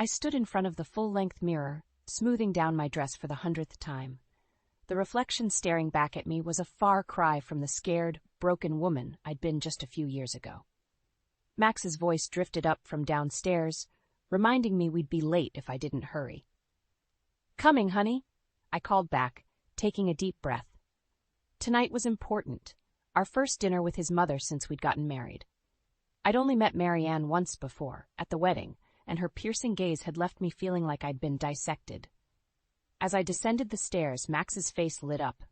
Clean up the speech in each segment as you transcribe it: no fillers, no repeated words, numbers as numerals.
I stood in front of the full-length mirror, smoothing down my dress for the 100th time. The reflection staring back at me was a far cry from the scared, broken woman I'd been just a few years ago. Max's voice drifted up from downstairs, reminding me we'd be late if I didn't hurry. "Coming, honey," I called back, taking a deep breath. Tonight was important, our first dinner with his mother since we'd gotten married. I'd only met Marianne once before, at the wedding, and her piercing gaze had left me feeling like I'd been dissected. As I descended the stairs, Max's face lit up.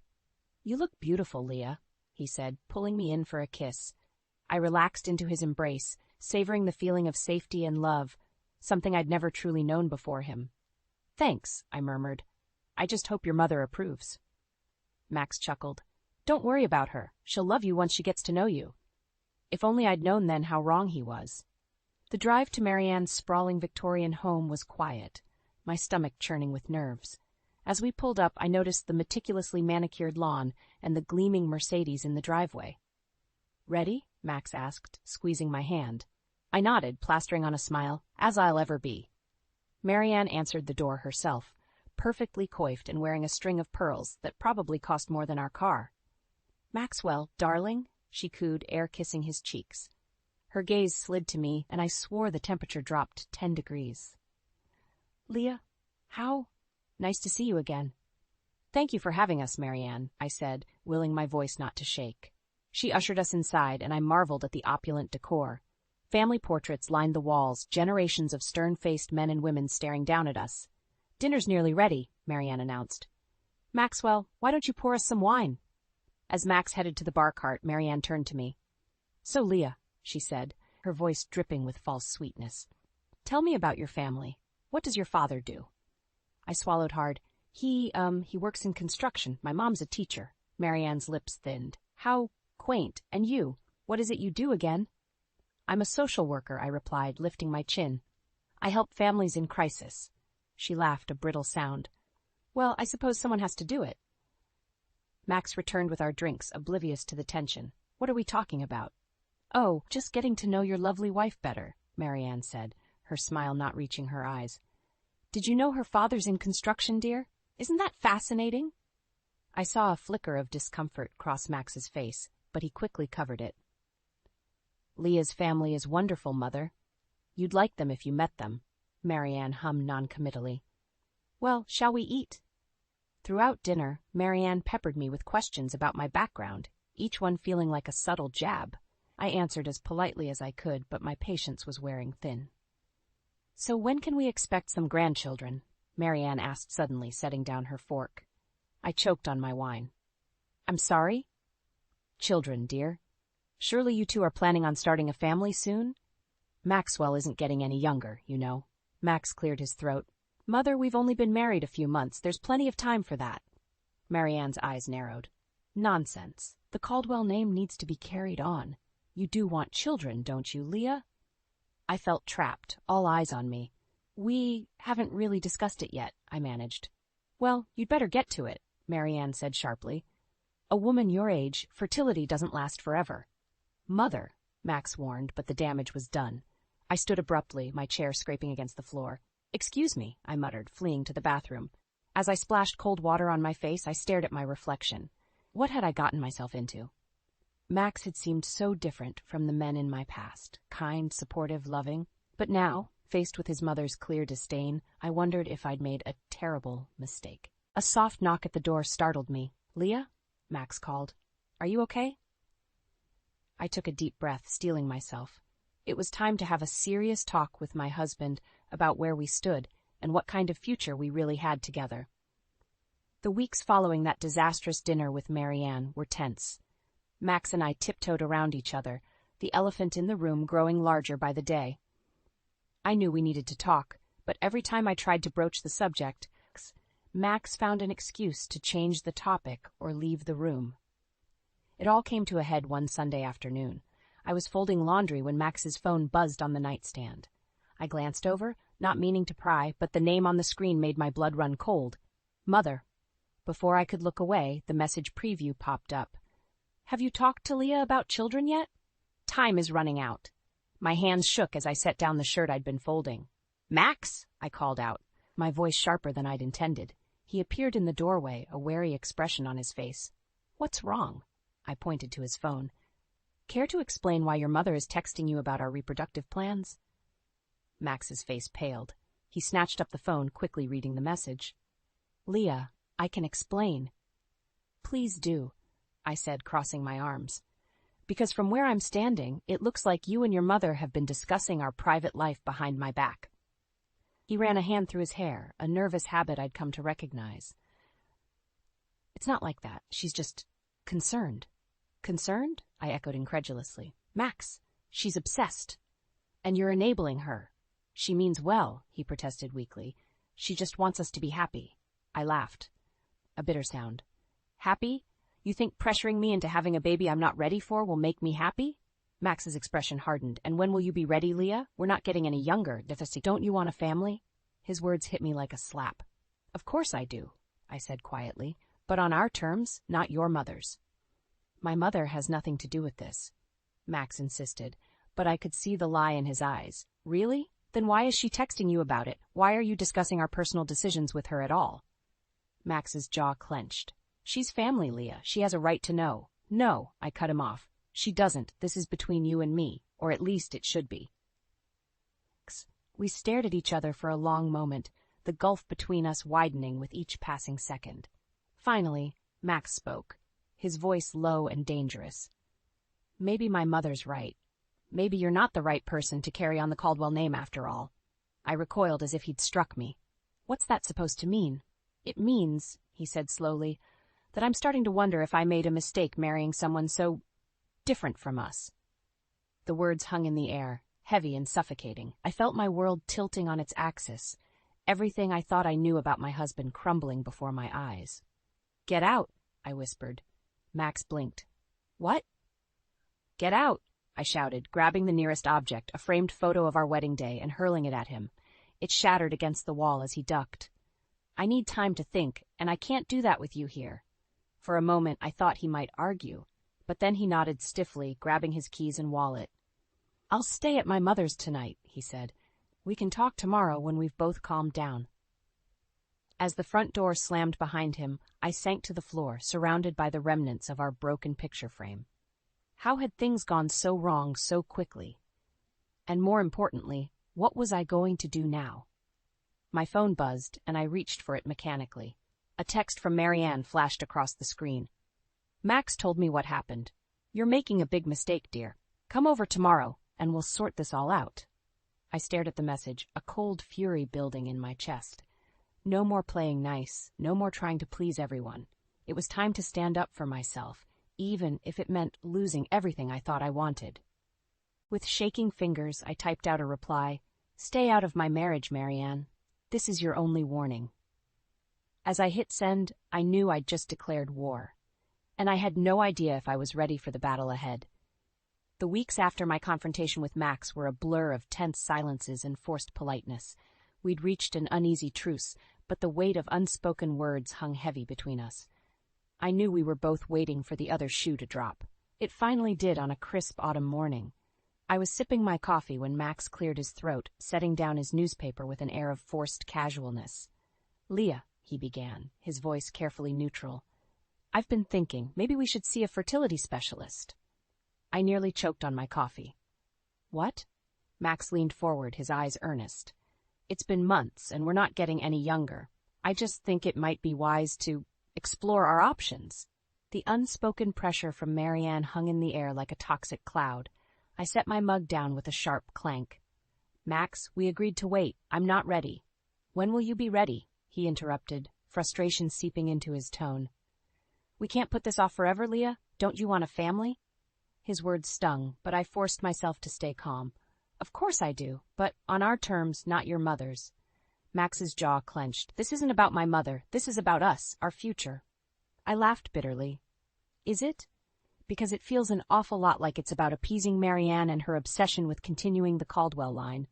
"You look beautiful, Leah," he said, pulling me in for a kiss. I relaxed into his embrace, savoring the feeling of safety and love, something I'd never truly known before him. "Thanks," I murmured. "I just hope your mother approves." Max chuckled. "Don't worry about her. She'll love you once she gets to know you." If only I'd known then how wrong he was. The drive to Marianne's sprawling Victorian home was quiet, my stomach churning with nerves. As we pulled up, I noticed the meticulously manicured lawn and the gleaming Mercedes in the driveway. "Ready?" Max asked, squeezing my hand. I nodded, plastering on a smile, as I'll ever be. Marianne answered the door herself, perfectly coiffed and wearing a string of pearls that probably cost more than our car. "Maxwell, darling," she cooed, air-kissing his cheeks. Her gaze slid to me, and I swore the temperature dropped 10 degrees. "Leah, how? Nice to see you again." "Thank you for having us, Marianne," I said, willing my voice not to shake. She ushered us inside, and I marveled at the opulent decor. Family portraits lined the walls, generations of stern-faced men and women staring down at us. "Dinner's nearly ready," Marianne announced. "Maxwell, why don't you pour us some wine?" As Max headed to the bar cart, Marianne turned to me. "So, Leah," she said, her voice dripping with false sweetness, "tell me about your family. What does your father do?" I swallowed hard. He works in construction. My mom's a teacher." Marianne's lips thinned. "How quaint. And you? What is it you do again?" "I'm a social worker," I replied, lifting my chin. "I help families in crisis." She laughed, a brittle sound. "Well, I suppose someone has to do it." Max returned with our drinks, oblivious to the tension. "What are we talking about?" "Oh, just getting to know your lovely wife better," Marianne said, her smile not reaching her eyes. "Did you know her father's in construction, dear? Isn't that fascinating?" I saw a flicker of discomfort cross Max's face, but he quickly covered it. "Leah's family is wonderful, Mother. You'd like them if you met them," Marianne hummed noncommittally. "Well, shall we eat?" Throughout dinner, Marianne peppered me with questions about my background, each one feeling like a subtle jab. I answered as politely as I could, but my patience was wearing thin. "So when can we expect some grandchildren?" Marianne asked suddenly, setting down her fork. I choked on my wine. "I'm sorry?" "Children, dear. Surely you two are planning on starting a family soon?" "Maxwell isn't getting any younger, you know." Max cleared his throat. "Mother, we've only been married a few months. There's plenty of time for that." Marianne's eyes narrowed. "Nonsense. The Caldwell name needs to be carried on. You do want children, don't you, Leah?" I felt trapped, all eyes on me. "We haven't really discussed it yet," I managed. "Well, you'd better get to it," Marianne said sharply. "A woman your age, fertility doesn't last forever." "Mother," Max warned, but the damage was done. I stood abruptly, my chair scraping against the floor. "Excuse me," I muttered, fleeing to the bathroom. As I splashed cold water on my face, I stared at my reflection. What had I gotten myself into? Max had seemed so different from the men in my past, kind, supportive, loving. But now, faced with his mother's clear disdain, I wondered if I'd made a terrible mistake. A soft knock at the door startled me. "Leah?" Max called. "Are you okay?" I took a deep breath, steeling myself. It was time to have a serious talk with my husband about where we stood and what kind of future we really had together. The weeks following that disastrous dinner with Marianne were tense. Max and I tiptoed around each other, the elephant in the room growing larger by the day. I knew we needed to talk, but every time I tried to broach the subject, Max found an excuse to change the topic or leave the room. It all came to a head one Sunday afternoon. I was folding laundry when Max's phone buzzed on the nightstand. I glanced over, not meaning to pry, but the name on the screen made my blood run cold. Mother. Before I could look away, the message preview popped up. "Have you talked to Leah about children yet? Time is running out." My hands shook as I set down the shirt I'd been folding. Max, I called out, my voice sharper than I'd intended. He appeared in the doorway, a wary expression on his face. What's wrong? I pointed to his phone. Care to explain why your mother is texting you about our reproductive plans? Max's face paled. He snatched up the phone, quickly reading the message. Leah, I can explain. Please do, I said, crossing my arms. Because from where I'm standing, it looks like you and your mother have been discussing our private life behind my back. He ran a hand through his hair, a nervous habit I'd come to recognize. It's not like that. She's just concerned. Concerned? I echoed incredulously. Max, she's obsessed. And you're enabling her. She means well, he protested weakly. She just wants us to be happy. I laughed. A bitter sound. Happy? You think pressuring me into having a baby I'm not ready for will make me happy? Max's expression hardened. And when will you be ready, Leah? We're not getting any younger. Don't you want a family? His words hit me like a slap. Of course I do, I said quietly, but on our terms, not your mother's. My mother has nothing to do with this, Max insisted, but I could see the lie in his eyes. Really? Then why is she texting you about it? Why are you discussing our personal decisions with her at all? Max's jaw clenched. She's family, Leah. She has a right to know. No, I cut him off. She doesn't. This is between you and me, or at least it should be. We stared at each other for a long moment, the gulf between us widening with each passing second. Finally, Max spoke, his voice low and dangerous. Maybe my mother's right. Maybe you're not the right person to carry on the Caldwell name after all. I recoiled as if he'd struck me. What's that supposed to mean? It means, he said slowly, that I'm starting to wonder if I made a mistake marrying someone so different from us. The words hung in the air, heavy and suffocating. I felt my world tilting on its axis, everything I thought I knew about my husband crumbling before my eyes. Get out, I whispered. Max blinked. What? Get out, I shouted, grabbing the nearest object, a framed photo of our wedding day, and hurling it at him. It shattered against the wall as he ducked. I need time to think, and I can't do that with you here. For a moment, I thought he might argue, but then he nodded stiffly, grabbing his keys and wallet. I'll stay at my mother's tonight, he said. We can talk tomorrow when we've both calmed down. As the front door slammed behind him, I sank to the floor, surrounded by the remnants of our broken picture frame. How had things gone so wrong so quickly? And more importantly, what was I going to do now? My phone buzzed, and I reached for it mechanically. A text from Marianne flashed across the screen. Max told me what happened. You're making a big mistake, dear. Come over tomorrow, and we'll sort this all out. I stared at the message, a cold fury building in my chest. No more playing nice, no more trying to please everyone. It was time to stand up for myself, even if it meant losing everything I thought I wanted. With shaking fingers, I typed out a reply. Stay out of my marriage, Marianne. This is your only warning. As I hit send, I knew I'd just declared war. And I had no idea if I was ready for the battle ahead. The weeks after my confrontation with Max were a blur of tense silences and forced politeness. We'd reached an uneasy truce, but the weight of unspoken words hung heavy between us. I knew we were both waiting for the other shoe to drop. It finally did on a crisp autumn morning. I was sipping my coffee when Max cleared his throat, setting down his newspaper with an air of forced casualness. Leah, he began, his voice carefully neutral. I've been thinking, maybe we should see a fertility specialist. I nearly choked on my coffee. What? Max leaned forward, his eyes earnest. It's been months, and we're not getting any younger. I just think it might be wise to explore our options. The unspoken pressure from Marianne hung in the air like a toxic cloud. I set my mug down with a sharp clank. Max, we agreed to wait. I'm not ready. When will you be ready? He interrupted, frustration seeping into his tone. We can't put this off forever, Leah. Don't you want a family? His words stung, but I forced myself to stay calm. Of course I do, but on our terms, not your mother's. Max's jaw clenched. This isn't about my mother. This is about us, our future. I laughed bitterly. Is it? Because it feels an awful lot like it's about appeasing Marianne and her obsession with continuing the Caldwell line.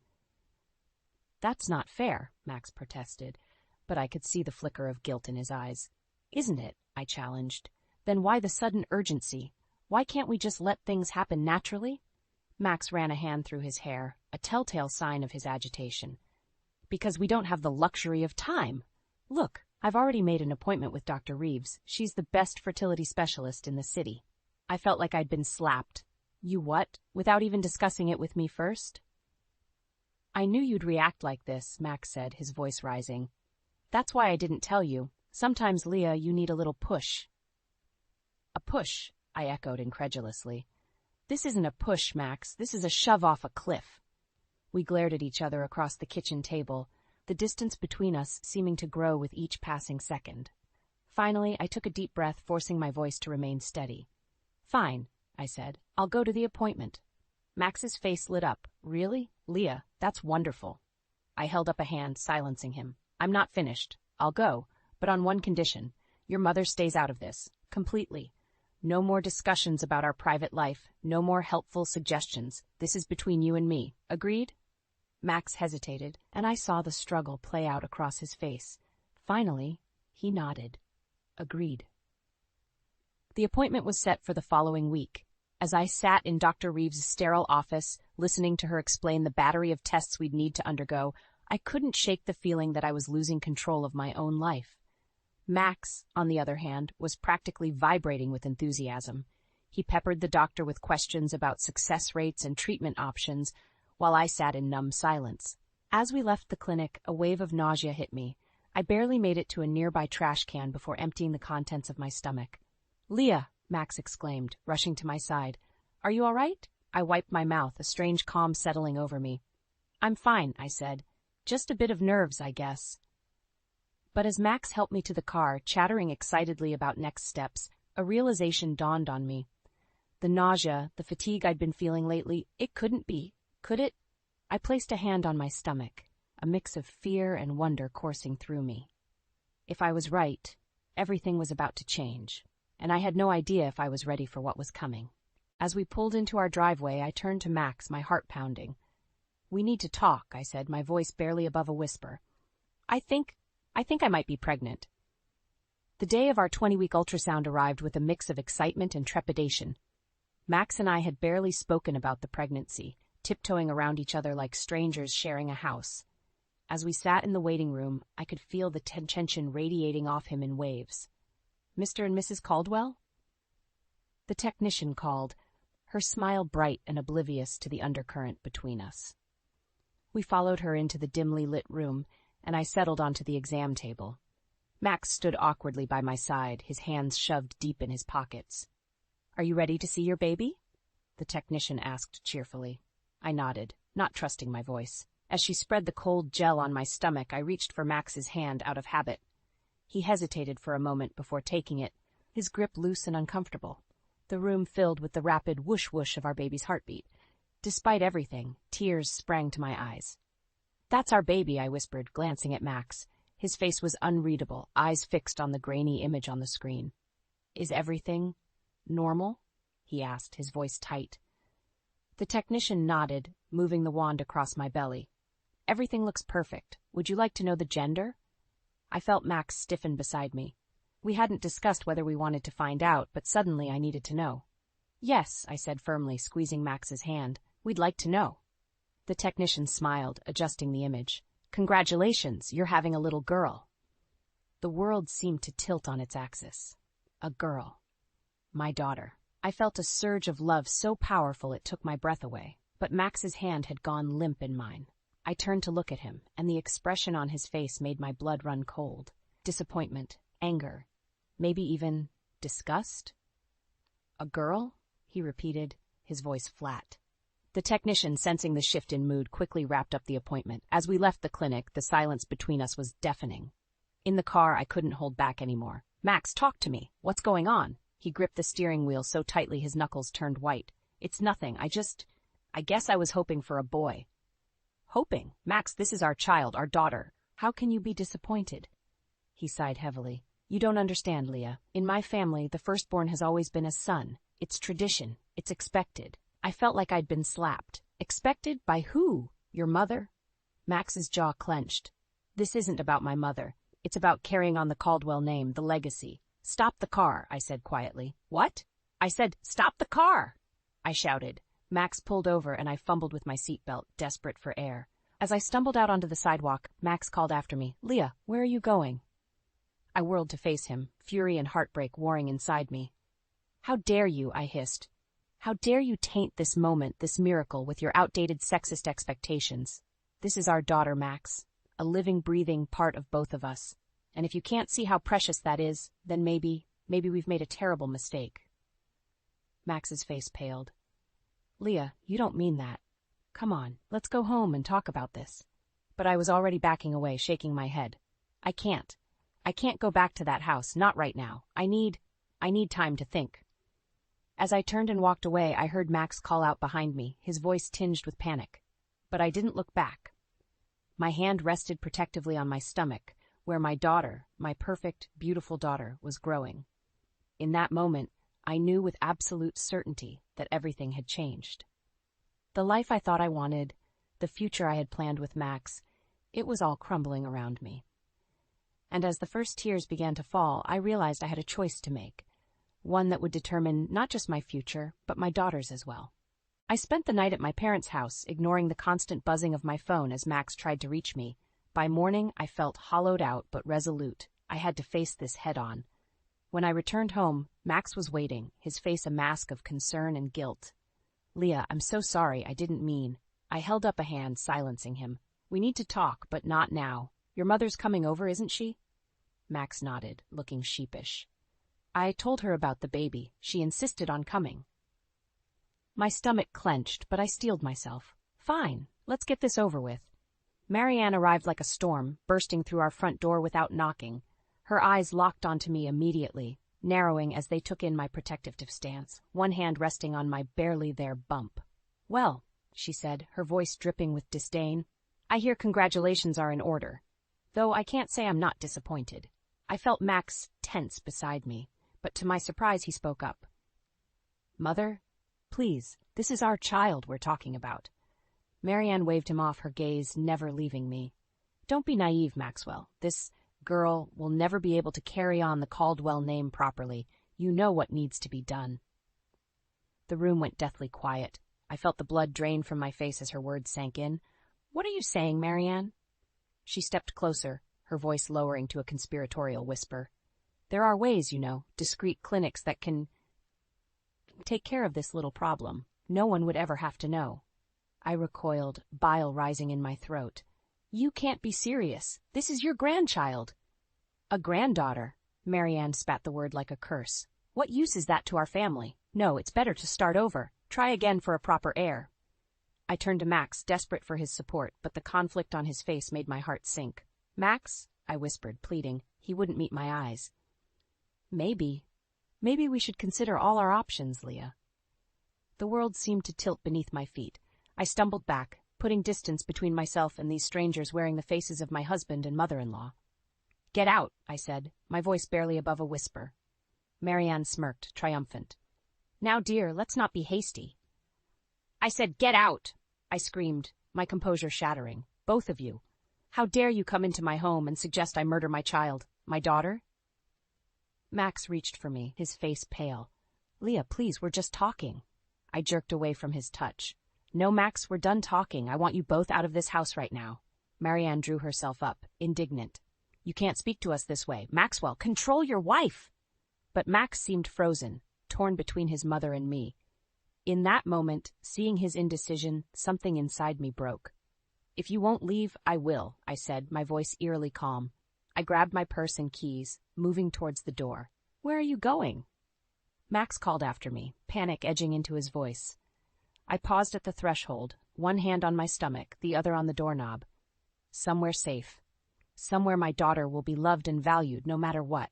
That's not fair, Max protested, but I could see the flicker of guilt in his eyes. Isn't it? I challenged. Then why the sudden urgency? Why can't we just let things happen naturally? Max ran a hand through his hair, a telltale sign of his agitation. Because we don't have the luxury of time. Look, I've already made an appointment with Dr. Reeves. She's the best fertility specialist in the city. I felt like I'd been slapped. You what? Without even discussing it with me first? I knew you'd react like this, Max said, his voice rising. That's why I didn't tell you. Sometimes, Leah, you need a little push. A push, I echoed incredulously. This isn't a push, Max. This is a shove off a cliff. We glared at each other across the kitchen table, the distance between us seeming to grow with each passing second. Finally, I took a deep breath, forcing my voice to remain steady. Fine, I said. I'll go to the appointment. Max's face lit up. Really? Leah, that's wonderful. I held up a hand, silencing him. I'm not finished. I'll go, but on one condition. Your mother stays out of this. Completely. No more discussions about our private life. No more helpful suggestions. This is between you and me. Agreed? Max hesitated, and I saw the struggle play out across his face. Finally, he nodded. Agreed. The appointment was set for the following week. As I sat in Dr. Reeves' sterile office, listening to her explain the battery of tests we'd need to undergo, I couldn't shake the feeling that I was losing control of my own life. Max, on the other hand, was practically vibrating with enthusiasm. He peppered the doctor with questions about success rates and treatment options, while I sat in numb silence. As we left the clinic, a wave of nausea hit me. I barely made it to a nearby trash can before emptying the contents of my stomach. Leah, Max exclaimed, rushing to my side. Are you all right? I wiped my mouth, a strange calm settling over me. I'm fine, I said. Just a bit of nerves, I guess. But as Max helped me to the car, chattering excitedly about next steps, a realization dawned on me. The nausea, the fatigue I'd been feeling lately, it couldn't be. Could it? I placed a hand on my stomach, a mix of fear and wonder coursing through me. If I was right, everything was about to change, and I had no idea if I was ready for what was coming. As we pulled into our driveway, I turned to Max, my heart pounding. We need to talk, I said, my voice barely above a whisper. I think I might be pregnant. The day of our 20-week ultrasound arrived with a mix of excitement and trepidation. Max and I had barely spoken about the pregnancy, tiptoeing around each other like strangers sharing a house. As we sat in the waiting room, I could feel the tension radiating off him in waves. Mr. and Mrs. Caldwell? The technician called, her smile bright and oblivious to the undercurrent between us. We followed her into the dimly lit room, and I settled onto the exam table. Max stood awkwardly by my side, his hands shoved deep in his pockets. Are you ready to see your baby? The technician asked cheerfully. I nodded, not trusting my voice. As she spread the cold gel on my stomach, I reached for Max's hand out of habit. He hesitated for a moment before taking it, his grip loose and uncomfortable. The room filled with the rapid whoosh-whoosh of our baby's heartbeat. Despite everything, tears sprang to my eyes. That's our baby, I whispered, glancing at Max. His face was unreadable, eyes fixed on the grainy image on the screen. Is everything normal? He asked, his voice tight. The technician nodded, moving the wand across my belly. Everything looks perfect. Would you like to know the gender? I felt Max stiffen beside me. We hadn't discussed whether we wanted to find out, but suddenly I needed to know. Yes, I said firmly, squeezing Max's hand. We'd like to know. The technician smiled, adjusting the image. Congratulations, you're having a little girl. The world seemed to tilt on its axis. A girl. My daughter. I felt a surge of love so powerful it took my breath away, but Max's hand had gone limp in mine. I turned to look at him, and the expression on his face made my blood run cold. Disappointment, anger, maybe even disgust? A girl? He repeated, his voice flat. The technician, sensing the shift in mood, quickly wrapped up the appointment. As we left the clinic, the silence between us was deafening. In the car, I couldn't hold back anymore. Max, talk to me. What's going on? He gripped the steering wheel so tightly his knuckles turned white. It's nothing. I guess I was hoping for a boy. Hoping? Max, this is our child, our daughter. How can you be disappointed? He sighed heavily. You don't understand, Leah. In my family, the firstborn has always been a son. It's tradition. It's expected. I felt like I'd been slapped. Expected? By who? Your mother? Max's jaw clenched. This isn't about my mother. It's about carrying on the Caldwell name, the legacy. Stop the car, I said quietly. What? I said, stop the car! I shouted. Max pulled over and I fumbled with my seatbelt, desperate for air. As I stumbled out onto the sidewalk, Max called after me, "Leah, where are you going?" I whirled to face him, fury and heartbreak warring inside me. "How dare you," I hissed. "How dare you taint this moment, this miracle, with your outdated sexist expectations? This is our daughter, Max, a living, breathing part of both of us. And if you can't see how precious that is, then maybe we've made a terrible mistake." Max's face paled. "Leah, you don't mean that. Come on, let's go home and talk about this." But I was already backing away, shaking my head. I can't go back to that house, not right now. I need time to think." As I turned and walked away, I heard Max call out behind me, his voice tinged with panic. But I didn't look back. My hand rested protectively on my stomach, where my daughter, my perfect, beautiful daughter, was growing. In that moment, I knew with absolute certainty that everything had changed. The life I thought I wanted, the future I had planned with Max, it was all crumbling around me. And as the first tears began to fall, I realized I had a choice to make, one that would determine not just my future, but my daughter's as well. I spent the night at my parents' house, ignoring the constant buzzing of my phone as Max tried to reach me. By morning, I felt hollowed out but resolute. I had to face this head-on. When I returned home, Max was waiting, his face a mask of concern and guilt. "Leah, I'm so sorry, I didn't mean." I held up a hand, silencing him. "We need to talk, but not now. Your mother's coming over, isn't she?" Max nodded, looking sheepish. "I told her about the baby. She insisted on coming." My stomach clenched, but I steeled myself. "Fine, let's get this over with." Marianne arrived like a storm, bursting through our front door without knocking. Her eyes locked onto me immediately, narrowing as they took in my protective stance, one hand resting on my barely there bump. "Well," she said, her voice dripping with disdain, "I hear congratulations are in order. Though I can't say I'm not disappointed." I felt Max tense beside me, but to my surprise he spoke up. "Mother, please, this is our child we're talking about." Marianne waved him off, her gaze never leaving me. "Don't be naive, Maxwell. This girl will never be able to carry on the Caldwell name properly. You know what needs to be done." The room went deathly quiet. I felt the blood drain from my face as her words sank in. "What are you saying, Marianne?" She stepped closer, her voice lowering to a conspiratorial whisper. "There are ways, you know, discreet clinics that can take care of this little problem. No one would ever have to know." I recoiled, bile rising in my throat. "You can't be serious. This is your grandchild." "A granddaughter." Marianne spat the word like a curse. "What use is that to our family? No, it's better to start over. Try again for a proper heir." I turned to Max, desperate for his support, but the conflict on his face made my heart sink. "Max," I whispered, pleading. He wouldn't meet my eyes. Maybe we should consider all our options, Leah." The world seemed to tilt beneath my feet. I stumbled back, putting distance between myself and these strangers wearing the faces of my husband and mother-in-law. "Get out," I said, my voice barely above a whisper. Marianne smirked, triumphant. "Now, dear, let's not be hasty." "I said get out!" I screamed, my composure shattering. "Both of you. How dare you come into my home and suggest I murder my child, my daughter?" Max reached for me, his face pale. "Leah, please, we're just talking." I jerked away from his touch. "No, Max, we're done talking. I want you both out of this house right now." Marianne drew herself up, indignant. "You can't speak to us this way. Maxwell, control your wife!" But Max seemed frozen, torn between his mother and me. In that moment, seeing his indecision, something inside me broke. "If you won't leave, I will," I said, my voice eerily calm. I grabbed my purse and keys, moving towards the door. "Where are you going?" Max called after me, panic edging into his voice. I paused at the threshold, one hand on my stomach, the other on the doorknob. Somewhere safe. Somewhere my daughter will be loved and valued no matter what.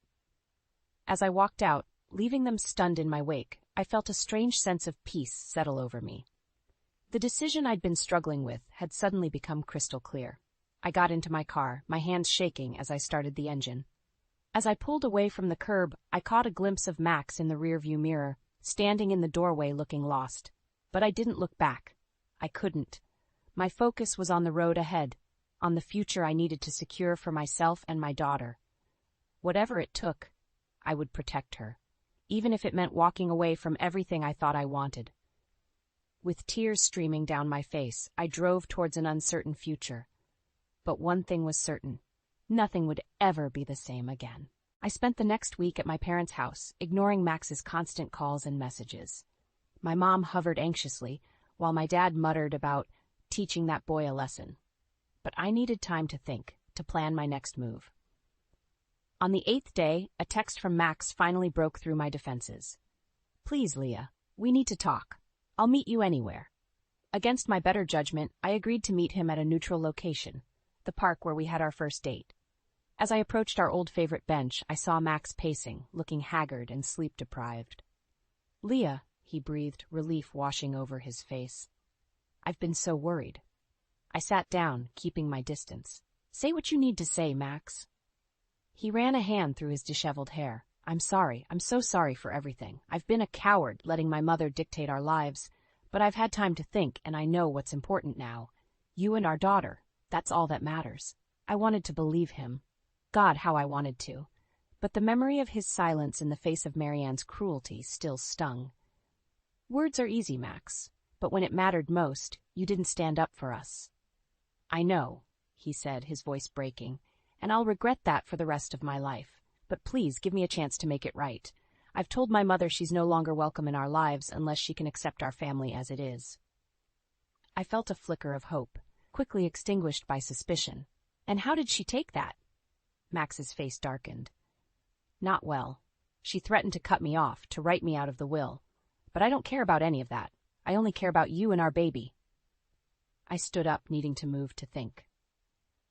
As I walked out, leaving them stunned in my wake, I felt a strange sense of peace settle over me. The decision I'd been struggling with had suddenly become crystal clear. I got into my car, my hands shaking as I started the engine. As I pulled away from the curb, I caught a glimpse of Max in the rearview mirror, standing in the doorway looking lost. But I didn't look back. I couldn't. My focus was on the road ahead, on the future I needed to secure for myself and my daughter. Whatever it took, I would protect her, even if it meant walking away from everything I thought I wanted. With tears streaming down my face, I drove towards an uncertain future. But one thing was certain. Nothing would ever be the same again. I spent the next week at my parents' house, ignoring Max's constant calls and messages. My mom hovered anxiously, while my dad muttered about teaching that boy a lesson. But I needed time to think, to plan my next move. On the 8th day, a text from Max finally broke through my defenses. "Please, Leah, we need to talk. I'll meet you anywhere." Against my better judgment, I agreed to meet him at a neutral location, the park where we had our first date. As I approached our old favorite bench, I saw Max pacing, looking haggard and sleep-deprived. "Leah," he breathed, relief washing over his face. "I've been so worried." I sat down, keeping my distance. "Say what you need to say, Max." He ran a hand through his disheveled hair. "I'm sorry. I'm so sorry for everything. I've been a coward, letting my mother dictate our lives. But I've had time to think, and I know what's important now. You and our daughter. That's all that matters." I wanted to believe him. God, how I wanted to. But the memory of his silence in the face of Marianne's cruelty still stung. "Words are easy, Max. But when it mattered most, you didn't stand up for us." "I know," he said, his voice breaking, "and I'll regret that for the rest of my life. But please give me a chance to make it right. I've told my mother she's no longer welcome in our lives unless she can accept our family as it is." I felt a flicker of hope, quickly extinguished by suspicion. "And how did she take that?" Max's face darkened. "Not well. She threatened to cut me off, to write me out of the will. But I don't care about any of that. I only care about you and our baby." I stood up, needing to move to think.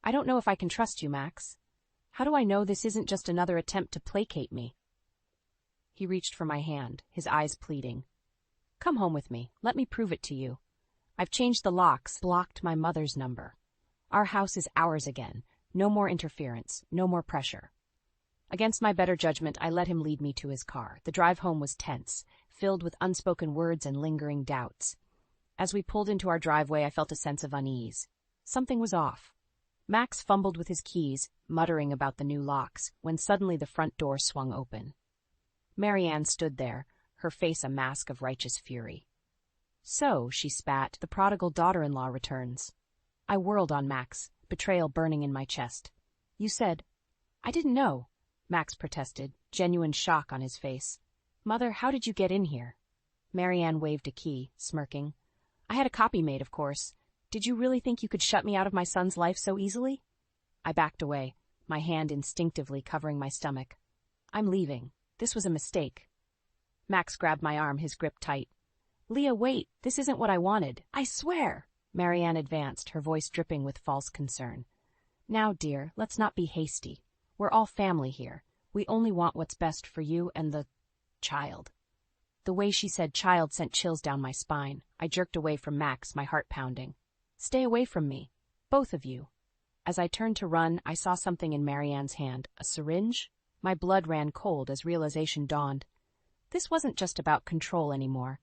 "I don't know if I can trust you, Max. How do I know this isn't just another attempt to placate me?" He reached for my hand, his eyes pleading. "Come home with me. Let me prove it to you. I've changed the locks, blocked my mother's number. Our house is ours again. No more interference, no more pressure." Against my better judgment, I let him lead me to his car. The drive home was tense, filled with unspoken words and lingering doubts. As we pulled into our driveway, I felt a sense of unease. Something was off. Max fumbled with his keys, muttering about the new locks, when suddenly the front door swung open. Marianne stood there, her face a mask of righteous fury. "So," she spat, "the prodigal daughter-in-law returns." I whirled on Max, betrayal burning in my chest. "You said—" "I didn't know," Max protested, genuine shock on his face. "Mother, how did you get in here?" Marianne waved a key, smirking. "I had a copy made, of course. Did you really think you could shut me out of my son's life so easily?" I backed away, my hand instinctively covering my stomach. "I'm leaving. This was a mistake." Max grabbed my arm, his grip tight. "Leah, wait. This isn't what I wanted. I swear." Marianne advanced, her voice dripping with false concern. "Now, dear, let's not be hasty. We're all family here. We only want what's best for you and the child." The way she said child sent chills down my spine. I jerked away from Max, my heart pounding. "Stay away from me. Both of you." As I turned to run, I saw something in Marianne's hand. A syringe? My blood ran cold as realization dawned. This wasn't just about control anymore.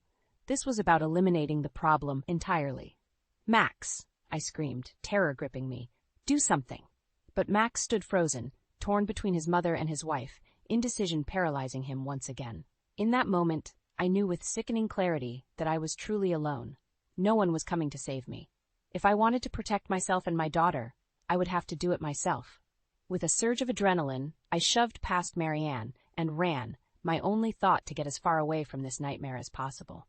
This was about eliminating the problem entirely. "Max!" I screamed, terror gripping me. "Do something." But Max stood frozen, torn between his mother and his wife, indecision paralyzing him once again. In that moment, I knew with sickening clarity that I was truly alone. No one was coming to save me. If I wanted to protect myself and my daughter, I would have to do it myself. With a surge of adrenaline, I shoved past Marianne and ran, my only thought to get as far away from this nightmare as possible.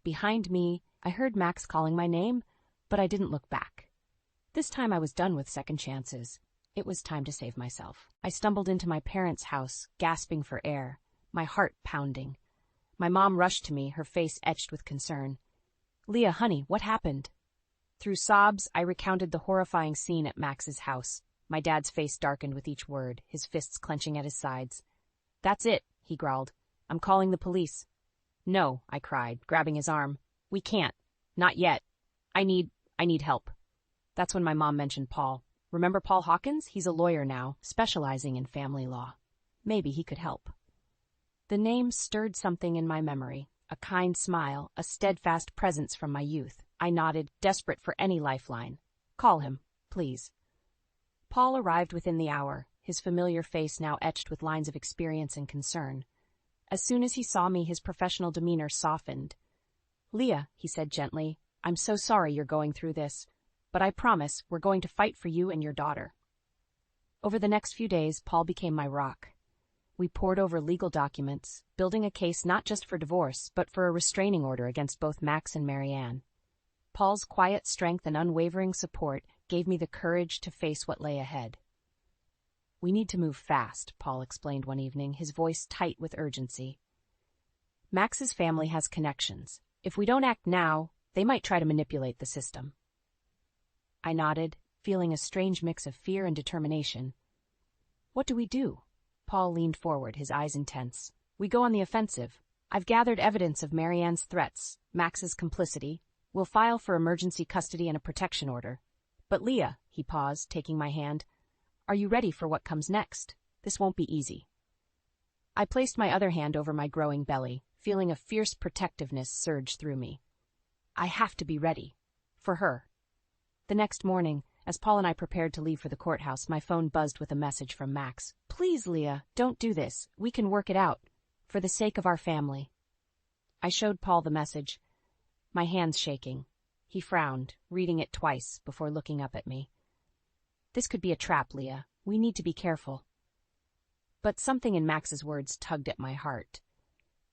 Behind me, I heard Max calling my name, but I didn't look back. This time I was done with second chances. It was time to save myself. I stumbled into my parents' house, gasping for air, my heart pounding. My mom rushed to me, her face etched with concern. "Leah, honey, what happened?" Through sobs, I recounted the horrifying scene at Max's house. My dad's face darkened with each word, his fists clenching at his sides. "That's it," he growled. "I'm calling the police." "No," I cried, grabbing his arm. "We can't. Not yet. I need help." That's when my mom mentioned Paul. "Remember Paul Hawkins? He's a lawyer now, specializing in family law. Maybe he could help." The name stirred something in my memory, a kind smile, a steadfast presence from my youth. I nodded, desperate for any lifeline. "Call him, please." Paul arrived within the hour, his familiar face now etched with lines of experience and concern. As soon as he saw me, his professional demeanor softened. Leah, he said gently, I'm so sorry you're going through this, but I promise we're going to fight for you and your daughter. Over the next few days, Paul became my rock. We pored over legal documents, building a case not just for divorce, but for a restraining order against both Max and Marianne. Paul's quiet strength and unwavering support gave me the courage to face what lay ahead. We need to move fast, Paul explained one evening, his voice tight with urgency. Max's family has connections. If we don't act now, they might try to manipulate the system. I nodded, feeling a strange mix of fear and determination. What do we do? Paul leaned forward, his eyes intense. We go on the offensive. I've gathered evidence of Marianne's threats, Max's complicity. We'll file for emergency custody and a protection order. But Leah, he paused, taking my hand, are you ready for what comes next? This won't be easy. I placed my other hand over my growing belly, feeling a fierce protectiveness surge through me. I have to be ready. For her. The next morning, as Paul and I prepared to leave for the courthouse, my phone buzzed with a message from Max. Please, Leah, don't do this. We can work it out. For the sake of our family. I showed Paul the message, my hands shaking. He frowned, reading it twice before looking up at me. This could be a trap, Leah. We need to be careful. But something in Max's words tugged at my heart.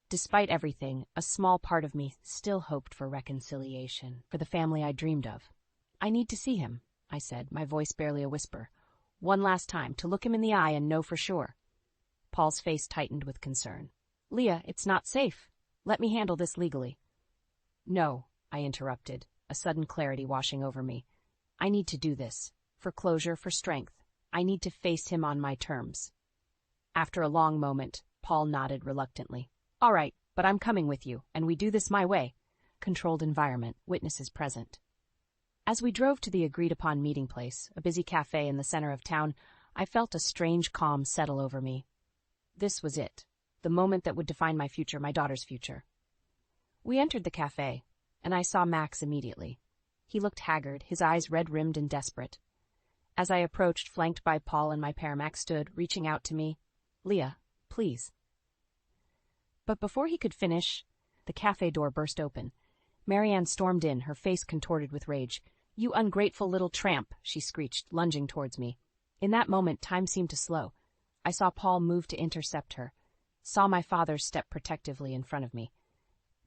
Despite everything, a small part of me still hoped for reconciliation, for the family I dreamed of. I need to see him, I said, my voice barely a whisper. One last time, to look him in the eye and know for sure. Paul's face tightened with concern. Leah, it's not safe. Let me handle this legally. No, I interrupted, a sudden clarity washing over me. I need to do this. For closure, for strength. I need to face him on my terms. After a long moment, Paul nodded reluctantly. All right, but I'm coming with you, and we do this my way. Controlled environment, witnesses present. As we drove to the agreed-upon meeting place, a busy cafe in the center of town, I felt a strange calm settle over me. This was it, the moment that would define my future, my daughter's future. We entered the cafe, and I saw Max immediately. He looked haggard, his eyes red-rimmed and desperate. As I approached, flanked by Paul and my pair, Max stood, reaching out to me. Leah, please. But before he could finish, the cafe door burst open. Marianne stormed in, her face contorted with rage. You ungrateful little tramp, she screeched, lunging towards me. In that moment, time seemed to slow. I saw Paul move to intercept her, saw my father step protectively in front of me.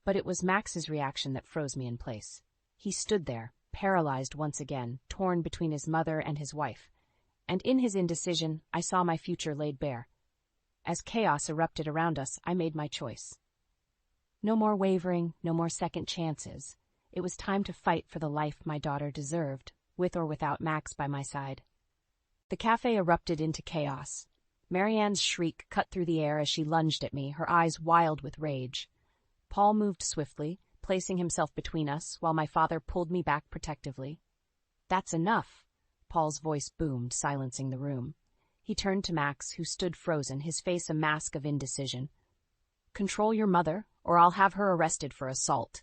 But it was Max's reaction that froze me in place. He stood there, paralyzed once again, torn between his mother and his wife. And in his indecision, I saw my future laid bare. As chaos erupted around us, I made my choice. No more wavering, no more second chances. It was time to fight for the life my daughter deserved, with or without Max by my side. The cafe erupted into chaos. Marianne's shriek cut through the air as she lunged at me, her eyes wild with rage. Paul moved swiftly, placing himself between us, while my father pulled me back protectively. That's enough, Paul's voice boomed, silencing the room. He turned to Max, who stood frozen, his face a mask of indecision. Control your mother, or I'll have her arrested for assault.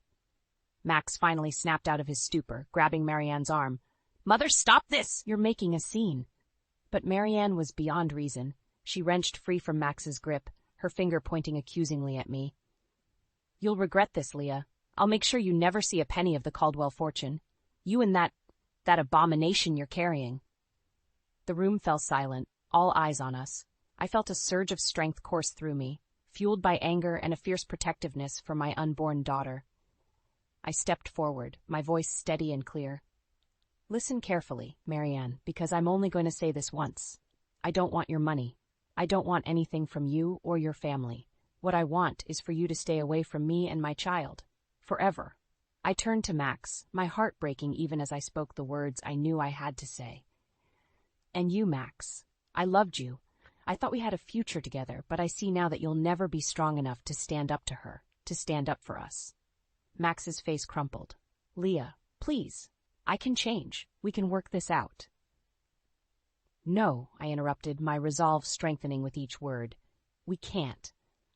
Max finally snapped out of his stupor, grabbing Marianne's arm. Mother, stop this! You're making a scene. But Marianne was beyond reason. She wrenched free from Max's grip, her finger pointing accusingly at me. You'll regret this, Leah. I'll make sure you never see a penny of the Caldwell fortune. You and that abomination you're carrying. The room fell silent, all eyes on us. I felt a surge of strength course through me, fueled by anger and a fierce protectiveness for my unborn daughter. I stepped forward, my voice steady and clear. Listen carefully, Marianne, because I'm only going to say this once. I don't want your money. I don't want anything from you or your family. What I want is for you to stay away from me and my child. Forever. I turned to Max, my heart breaking even as I spoke the words I knew I had to say. And you, Max. I loved you. I thought we had a future together, but I see now that you'll never be strong enough to stand up to her, to stand up for us. Max's face crumpled. Leah, please. I can change. We can work this out. No, I interrupted, my resolve strengthening with each word. We can't.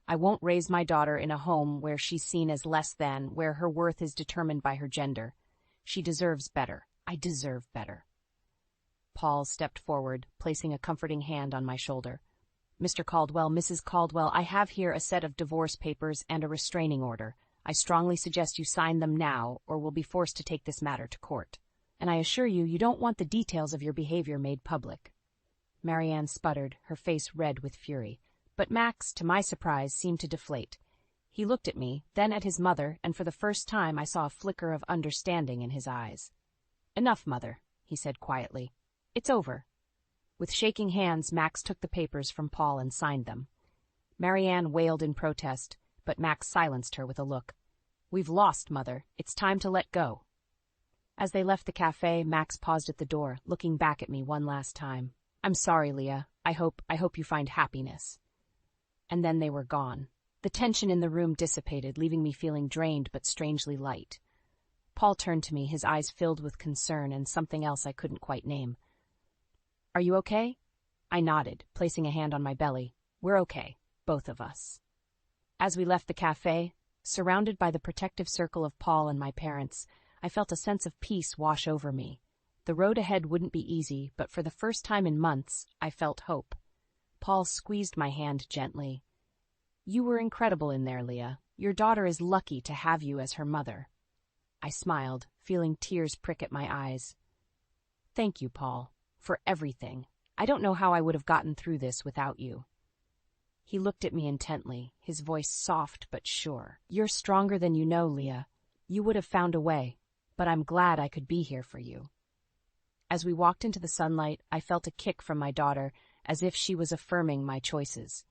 I won't raise my daughter in a home where she's seen as less than, where her worth is determined by her gender. She deserves better. I deserve better. Paul stepped forward, placing a comforting hand on my shoulder. Mr. Caldwell, Mrs. Caldwell, I have here a set of divorce papers and a restraining order. I strongly suggest you sign them now, or we'll be forced to take this matter to court. And I assure you, you don't want the details of your behavior made public." Marianne sputtered, her face red with fury. But Max, to my surprise, seemed to deflate. He looked at me, then at his mother, and for the first time I saw a flicker of understanding in his eyes. "Enough, Mother," he said quietly. "It's over." With shaking hands, Max took the papers from Paul and signed them. Marianne wailed in protest, but Max silenced her with a look. "We've lost, Mother. It's time to let go." As they left the cafe, Max paused at the door, looking back at me one last time. "I'm sorry, Leah. I hope you find happiness." And then they were gone. The tension in the room dissipated, leaving me feeling drained but strangely light. Paul turned to me, his eyes filled with concern and something else I couldn't quite name. "Are you okay?" I nodded, placing a hand on my belly. "We're okay, both of us." As we left the cafe, surrounded by the protective circle of Paul and my parents, I felt a sense of peace wash over me. The road ahead wouldn't be easy, but for the first time in months, I felt hope. Paul squeezed my hand gently. "You were incredible in there, Leah. Your daughter is lucky to have you as her mother." I smiled, feeling tears prick at my eyes. "Thank you, Paul, for everything. I don't know how I would have gotten through this without you." He looked at me intently, his voice soft but sure. "You're stronger than you know, Leah. You would have found a way, but I'm glad I could be here for you." As we walked into the sunlight, I felt a kick from my daughter, as if she was affirming my choices.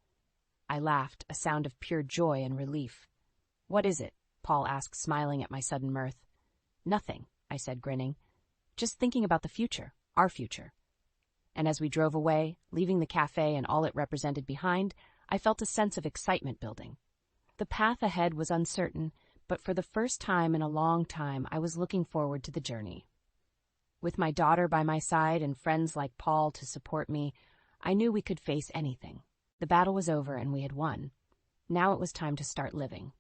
I laughed, a sound of pure joy and relief. "What is it?" Paul asked, smiling at my sudden mirth. "Nothing," I said, grinning. "Just thinking about the future, our future." And as we drove away, leaving the cafe and all it represented behind, I felt a sense of excitement building. The path ahead was uncertain, but for the first time in a long time, I was looking forward to the journey. With my daughter by my side and friends like Paul to support me, I knew we could face anything. The battle was over and we had won. Now it was time to start living.